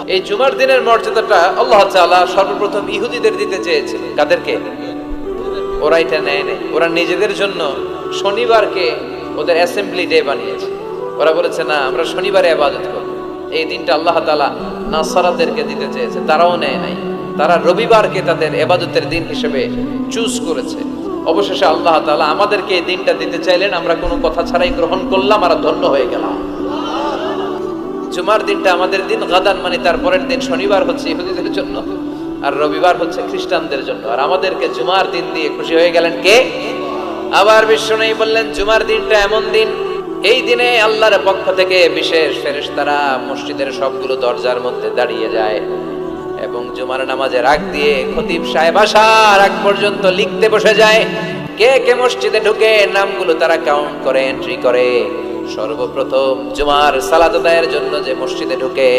এই জুমার দিনের মর্যাদাটা আল্লাহ তাআলা সর্বপ্রথম ইহুদিদের দিতে চেয়েছিলেন। কাদেরকে? ওরা এটা নেয় নাই। ওরা নিজেদের জন্য শনিবারকে ওদের অ্যাসেম্বলি ডে বানিয়েছে। ওরা বলেছে না, আমরা শনিবারে ইবাদত করব। এই দিনটা আল্লাহ তাআলা নাসারাদেরকে দিতে চেয়েছে, তারাও নেয় নাই। তারা রবিবারকে তাদের ইবাদতের দিন হিসেবে চুজ করেছে। অবশেষে আল্লাহ তাআলা আমাদেরকে এই দিনটা দিতে চাইলেন, আমরা কোনো কথা ছাড়াই গ্রহণ করলাম আর ধন্য হয়ে গেলাম। জুমার দিনটা আমাদের দিন, গাদান মানে তারপরের দিন শনিবার হচ্ছে ইহুদিদের জন্য, আর রবিবার হচ্ছে খ্রিস্টানদের জন্য। আর আমাদেরকে জুমার দিন দিয়ে খুশি হয়ে গেলেন কে? আবার বিশ্বনবী বললেন, জুমার দিনটা এমন দিন, এই দিনে আল্লাহর পক্ষ থেকে বিশেষ ফেরেশতারা মসজিদের সবগুলো দরজার মধ্যে দাঁড়িয়ে যায় এবং জুমার নামাজের আগ দিয়ে খতিব সাহেব আসার আগ পর্যন্ত লিখতে বসে যায়। কে কে মসজিদে ঢুকে নামগুলো তারা কাউন্ট করে, এন্ট্রি করে। সর্বপ্রথম জুমার সালাত আদায়ের জন্য যে মসজিদে ঢুকে